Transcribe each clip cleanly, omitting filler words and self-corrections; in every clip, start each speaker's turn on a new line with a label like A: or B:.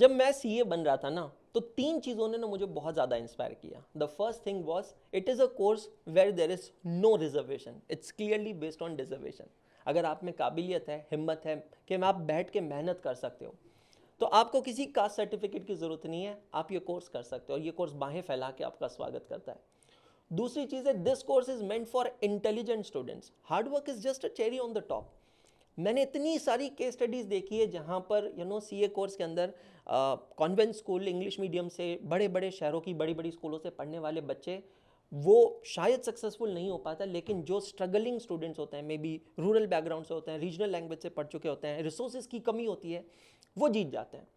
A: जब मैं सीए बन रहा था ना, तो तीन चीज़ों ने ना मुझे बहुत ज़्यादा इंस्पायर किया. The first thing was it is a course where there is no reservation, it's clearly based on reservation. अगर आप में काबिलियत है, हिम्मत है कि आप बैठ के मेहनत कर सकते हो, तो आपको किसी कास्ट सर्टिफिकेट की ज़रूरत नहीं है, आप ये कोर्स कर सकते हो, और ये कोर्स बाहें फैला के आपका स्वागत करता है. दूसरी चीज़ है, this course is meant for intelligent students. Hard work is just a cherry on the top. मैंने इतनी सारी केस स्टडीज़ देखी है जहाँ पर सीए कोर्स के अंदर कॉन्वेंट स्कूल इंग्लिश मीडियम से बड़े बड़े शहरों की बड़ी बड़ी स्कूलों से पढ़ने वाले बच्चे, वो शायद सक्सेसफुल नहीं हो पाता, लेकिन जो स्ट्रगलिंग स्टूडेंट्स होते हैं, मे बी रूरल बैकग्राउंड से होते हैं, रीजनल लैंग्वेज से पढ़ चुके होते हैं, रिसोर्सेज की कमी होती है, वो जीत जाते हैं.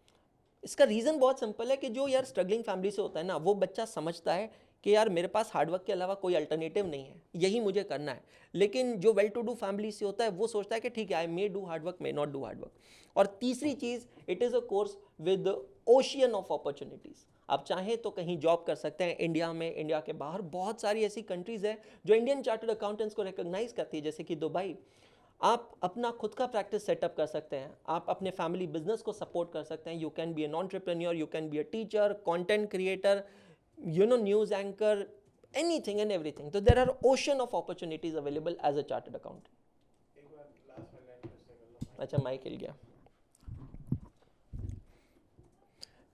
A: इसका रीज़न बहुत सिंपल है कि जो यार स्ट्रगलिंग फैमिली से होता है ना, वो बच्चा समझता है कि यार मेरे पास हार्डवर्क के अलावा कोई अल्टरनेटिव नहीं है, यही मुझे करना है. लेकिन जो वेल टू डू फैमिली से होता है, वो सोचता है कि ठीक है, I may do hard work, may not do hard work. और तीसरी चीज़, it is a course with ocean of opportunities. आप चाहें तो कहीं जॉब कर सकते हैं इंडिया में, इंडिया के बाहर बहुत सारी ऐसी कंट्रीज़ है जो इंडियन चार्टर्ड अकाउंटेंट्स को रिकॉग्नाइज करती है, जैसे कि दुबई. आप अपना खुद का प्रैक्टिस सेटअप कर सकते हैं, आप अपने फैमिली बिजनेस को सपोर्ट कर सकते हैं. You can be an entrepreneur, you can be a teacher, content creator, news anchor, anything and everything. So there are ocean of opportunities available as a chartered accountant.
B: एक बार last वाला line फिर से कर लो.
A: अच्छा, mic हिल गया.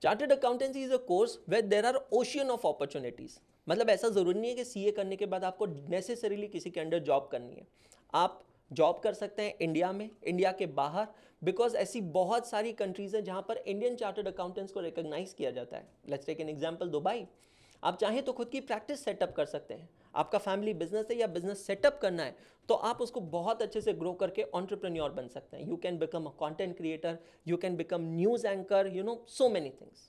A: Chartered accountancy is a course where there are ocean of opportunities. मतलब ऐसा ज़रूरी नहीं है कि सीए करने के बाद आपको नेसेसरीली किसी के अंडर जॉब करनी है. आप जॉब कर सकते हैं इंडिया में, इंडिया के बाहर, बिकॉज ऐसी बहुत सारी कंट्रीज़ हैं जहाँ पर इंडियन चार्टर्ड अकाउंटेंट्स को रिकॉग्नाइज किया जाता है. Let's take an example, Dubai. आप चाहें तो खुद की प्रैक्टिस सेटअप कर सकते हैं. आपका फैमिली बिजनेस है या बिजनेस सेटअप करना है, तो आप उसको बहुत अच्छे से ग्रो करके एंटरप्रेन्योर बन सकते हैं. You can become a content creator, you can become news anchor, so many things.